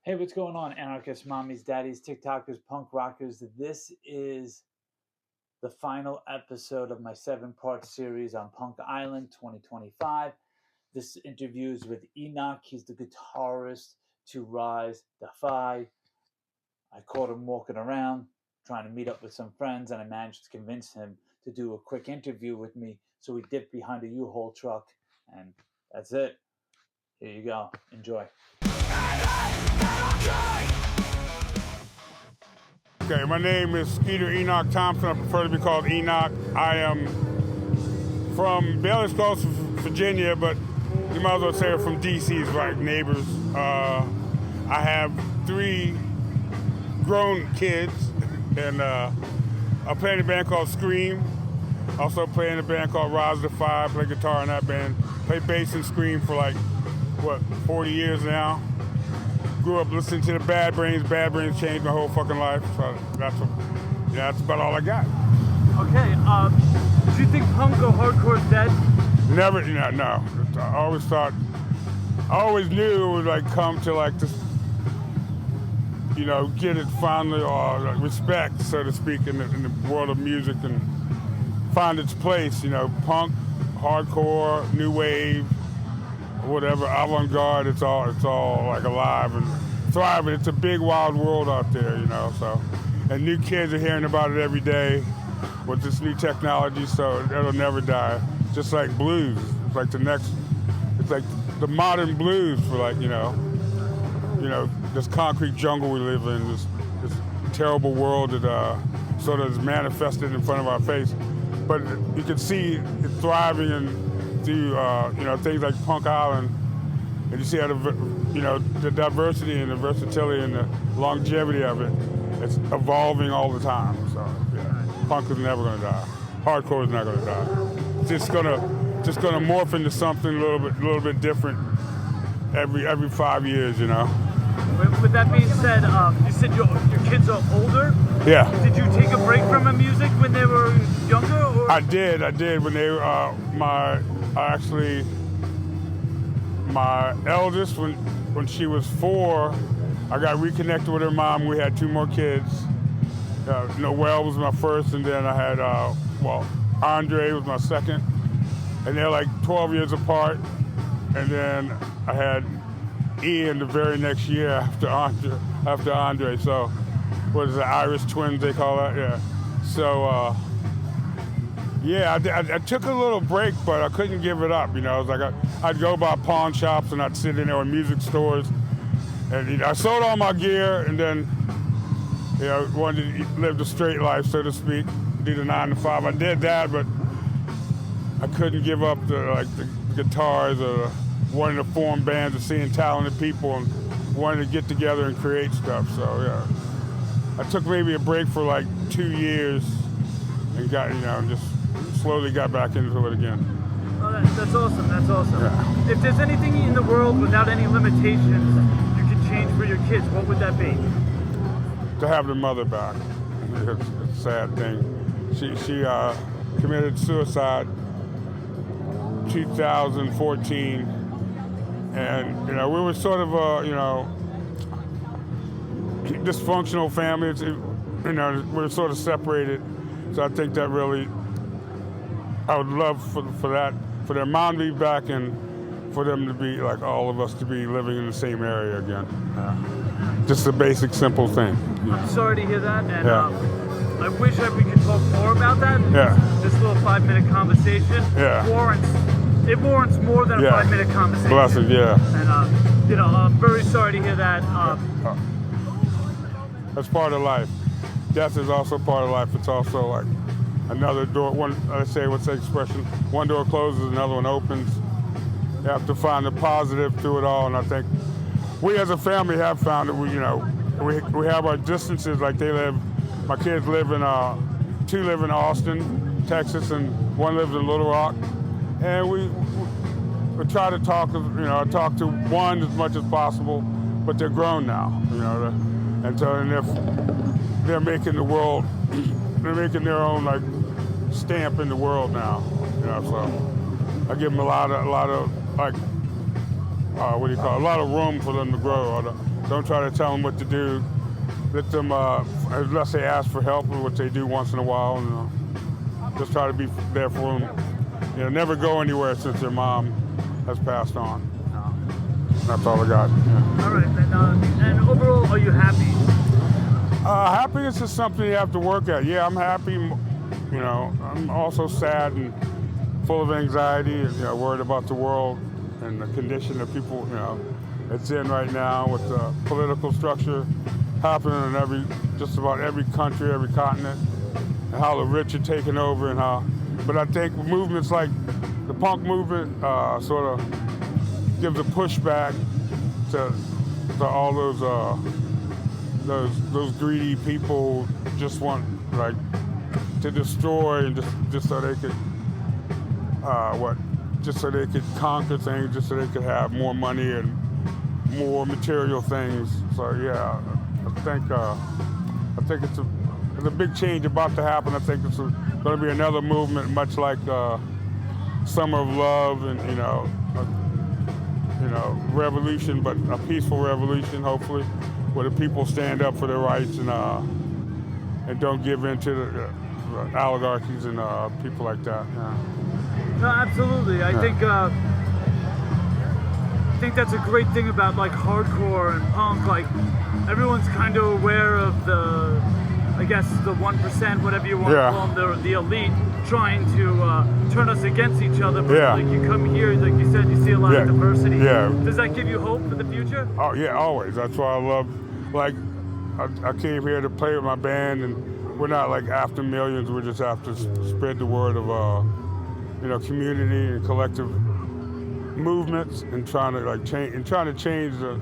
Hey, what's going on, anarchists, mommies, daddies, TikTokers, punk rockers? This is the final episode of my 7-part series on Punk Island 2025. This interview is with Enoch. He's the guitarist to Rise Defy. I caught him walking around, trying to meet up with some friends, and I managed to convince him to do a quick interview with me. So we dipped behind a U-Haul truck, and that's it. Here you go. Enjoy. Okay, my name is Skeeter Enoch Thompson. I prefer to be called Enoch. I am from Bellisclose, Virginia, but you might as well say from DC's like neighbors. I have 3 grown kids, and I play in a band called Scream. Also play in a band called Rise Defy. I play guitar in that band. Play bass and Scream for 40 years now. Grew up listening to the Bad Brains. Bad Brains changed my whole fucking life. So that's about all I got. Okay, do you think punk or hardcore is dead? Never, no. I always knew it would come to this, get it finally, or respect, so to speak, in the world of music and find its place. Punk, hardcore, new wave, whatever, avant-garde, it's all alive and thriving. It's a big wild world out there, so, and new kids are hearing about it every day with this new technology, so it'll never die. Just like blues, it's like the modern blues for this concrete jungle we live in, this terrible world that sort of is manifested in front of our face. But you can see it thriving through things like Punk Island, and you see how the diversity and the versatility and the longevity of it. It's evolving all the time. So yeah, punk is never going to die. Hardcore is not going to die. It's just going to morph into something a little bit different every 5 years. With that being said, you said your kids are older. Yeah. Did you take a break from the music when they were younger? Or? I did. When they were my eldest, when she was 4, I got reconnected with her mom. We had 2 more kids. Noelle was my first, and then I had Andre was my second, and they're 12 years apart. And then I had Ian the very next year after Andre. So, what is it, Irish twins they call that? Yeah. So, I took a little break, but I couldn't give it up. It was I'd go by pawn shops and I'd sit in there in music stores, and I sold all my gear, and then wanted to live the straight life, so to speak, do the 9 to 5. I did that, but I couldn't give up the guitars or wanting to form bands and seeing talented people and wanting to get together and create stuff. So yeah, I took maybe a break for 2 years and got just slowly got back into it again. Oh, that's awesome. That's awesome. Yeah. If there's anything in the world without any limitations you could change for your kids, what would that be? To have their mother back. It's a sad thing. She committed suicide 2014, and we were sort of a dysfunctional family. We were sort of separated. So I think that really, I would love for their mom to be back and for them to be all of us to be living in the same area again. Just a basic, simple thing. I'm sorry to hear that, and Yeah. I wish that we could talk more about that. Yeah. This little 5-minute conversation warrants more than a 5-minute conversation. Blessed, yeah. And I'm very sorry to hear that. That's part of life. Death is also part of life. It's also another door. What's the expression? One door closes, another one opens. You have to find the positive through it all, and I think we as a family have found that we have our distances. My kids live in 2 live in Austin, Texas, and 1 lives in Little Rock, and we try to talk. I talk to 1 as much as possible, but they're grown now. And if they're making the world, they're making their own stamp in the world now. So I give them a lot of a lot of room for them to grow. Or don't try to tell them what to do. Let them, unless they ask for help, which they do once in a while, and just try to be there for them. Never go anywhere since their mom has passed on. That's all I got. Yeah. All right, and overall, are you happy? Happiness is something you have to work at. Yeah, I'm happy. I'm also sad and full of anxiety and worried about the world and the condition that people, it's in right now with the political structure happening in just about every country, every continent, and how the rich are taking over but I think movements like the punk movement sort of gives a pushback to all those greedy people who just want to destroy and just so they could just so they could conquer things, just so they could have more money and more material things. So yeah, I think it's a big change about to happen. I think it's going to be another movement, much like Summer of Love, and revolution, but a peaceful revolution, hopefully, where the people stand up for their rights and don't give in to the oligarchies and people like that. Yeah. No, absolutely. I think that's a great thing about hardcore and punk. Everyone's kind of aware of the 1%, whatever you want to call them, the elite, trying to turn us against each other. But you come here, like you said, you see a lot of diversity. Yeah. Does that give you hope for the future? Oh yeah, always. That's why I love. I came here to play with my band, and we're not after millions. We're just after spread the word of community and collective movements, and trying to change the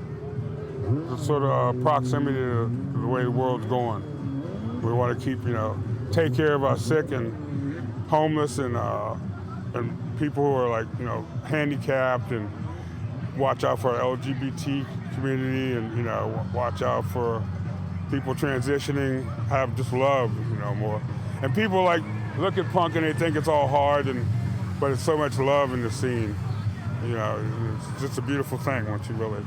sort of proximity to the way the world's going. We want to keep take care of our sick and homeless and people who are handicapped, and watch out for our LGBT community, and watch out for people transitioning. Have just love, more. And people look at punk and they think it's all hard, but it's so much love in the scene. It's just a beautiful thing once you really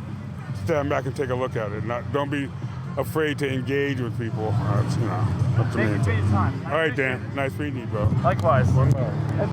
stand back and take a look at it. Don't be afraid to engage with people. That's the main thing. Thank you for your time. All right, Dan. Nice meeting you, bro. Likewise. One more.